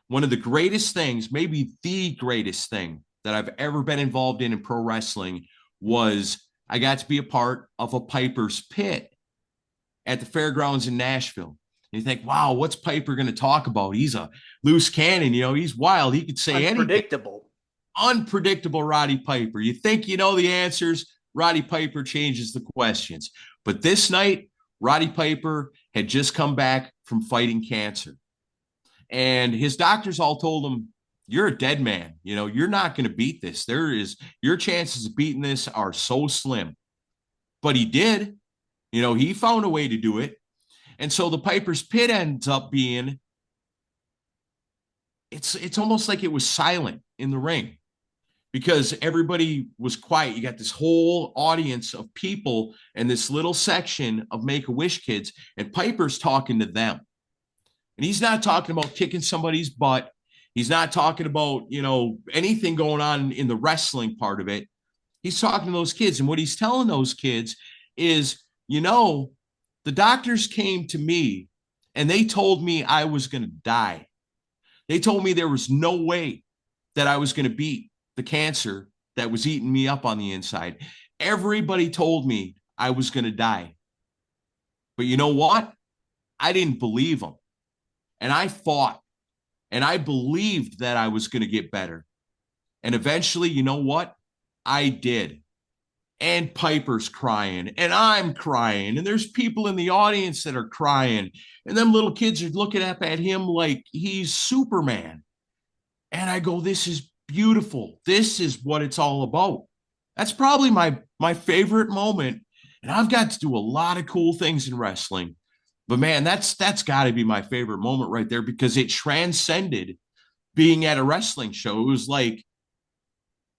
one of the greatest things, maybe the greatest thing that I've ever been involved in pro wrestling was I got to be a part of a Piper's Pit at the fairgrounds in Nashville. And you think, wow, what's Piper going to talk about? He's a loose cannon, he's wild. He could say anything. Unpredictable. Unpredictable Roddy Piper. You think you know the answers, Roddy Piper changes the questions. But this night, Roddy Piper had just come back from fighting cancer. And his doctors all told him, you're a dead man. You're not going to beat this. Your chances of beating this are so slim. But he did. He found a way to do it. And so the Piper's Pit ends up being, it's almost like it was silent in the ring because everybody was quiet. You got this whole audience of people and this little section of Make-A-Wish kids, and Piper's talking to them. And he's not talking about kicking somebody's butt. He's not talking about, anything going on in the wrestling part of it. He's talking to those kids. And what he's telling those kids is, the doctors came to me and they told me I was going to die. They told me there was no way that I was going to beat the cancer that was eating me up on the inside. Everybody told me I was going to die. But you know what? I didn't believe them. And I fought. And I believed that I was going to get better. And eventually, you know what? I did. And Piper's crying, and I'm crying, and there's people in the audience that are crying, and them little kids are looking up at him like he's Superman. And I go, this is beautiful. This is what it's all about. That's probably my favorite moment. And I've got to do a lot of cool things in wrestling. But man, that's got to be my favorite moment right there because it transcended being at a wrestling show. It was like,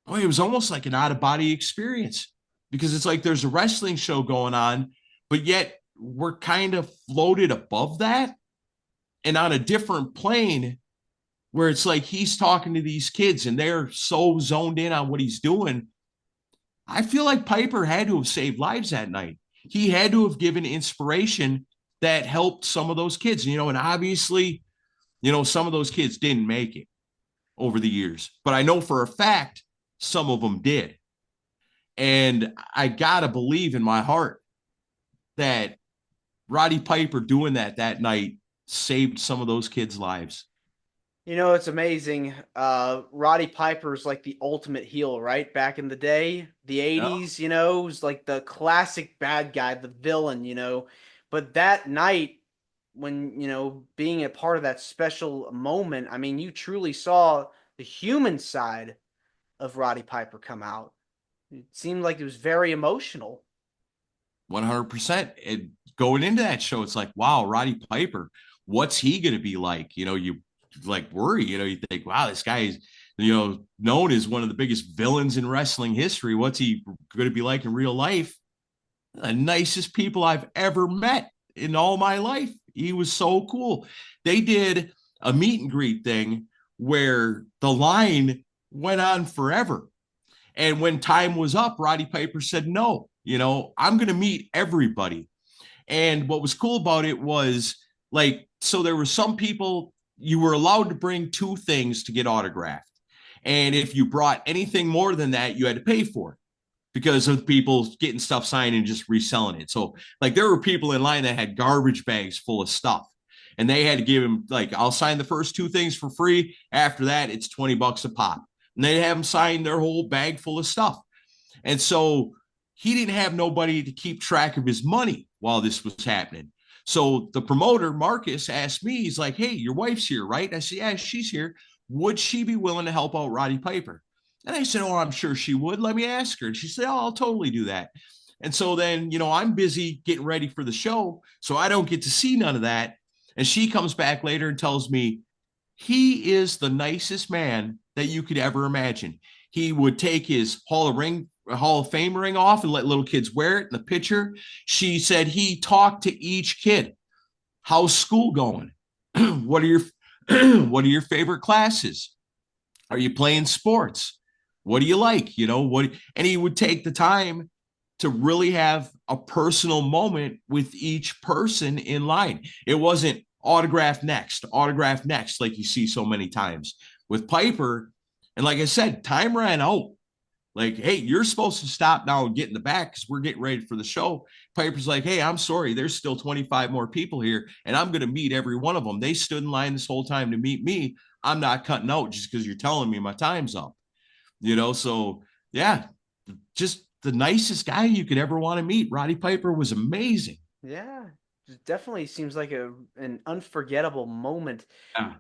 it was almost like an out-of-body experience. Because it's like there's a wrestling show going on, but yet we're kind of floated above that and on a different plane where it's like he's talking to these kids and they're so zoned in on what he's doing. I feel like Piper had to have saved lives that night. He had to have given inspiration that helped some of those kids, and obviously, some of those kids didn't make it over the years, but I know for a fact some of them did. And I got to believe in my heart that Roddy Piper doing that night saved some of those kids' lives. It's amazing. Roddy Piper's like the ultimate heel, right? Back in the day, the Yeah. 80s, was like the classic bad guy, the villain. But that night, when, being a part of that special moment, I mean, you truly saw the human side of Roddy Piper come out. It seemed like it was very emotional. 100%. And going into that show, it's like, wow, Roddy Piper, what's he going to be like? You like worry, you think, wow, this guy is, known as one of the biggest villains in wrestling history. What's he going to be like in real life? The nicest people I've ever met in all my life. He was so cool. They did a meet and greet thing where the line went on forever. And when time was up, Roddy Piper said, no, I'm going to meet everybody. And what was cool about it was like, so there were some people you were allowed to bring two things to get autographed. And if you brought anything more than that, you had to pay for it because of people getting stuff signed and just reselling it. So like there were people in line that had garbage bags full of stuff. And they had to give him like, I'll sign the first two things for free. After that, it's $20 a pop. And they'd have him sign their whole bag full of stuff. And so he didn't have nobody to keep track of his money while this was happening. So the promoter, Marcus, asked me, he's like, hey, your wife's here, right? I said, yeah, she's here. Would she be willing to help out Roddy Piper? And I said, oh, I'm sure she would. Let me ask her. And she said, oh, I'll totally do that. And so then, I'm busy getting ready for the show, so I don't get to see none of that. And she comes back later and tells me, he is the nicest man that you could ever imagine. He would take his Hall of Fame ring off and let little kids wear it in the picture. She said he talked to each kid. How's school going? what are your favorite classes? Are you playing sports? What do you like? And he would take the time to really have a personal moment with each person in line. It wasn't, autograph next, like you see so many times with Piper. And like I said, time ran out. Like, hey, you're supposed to stop now and get in the back because we're getting ready for the show. Piper's like, hey, I'm sorry. There's still 25 more people here, and I'm going to meet every one of them. They stood in line this whole time to meet me. I'm not cutting out just because you're telling me my time's up. So yeah, just the nicest guy you could ever want to meet. Roddy Piper was amazing. Yeah, it definitely seems like an unforgettable moment. Yeah.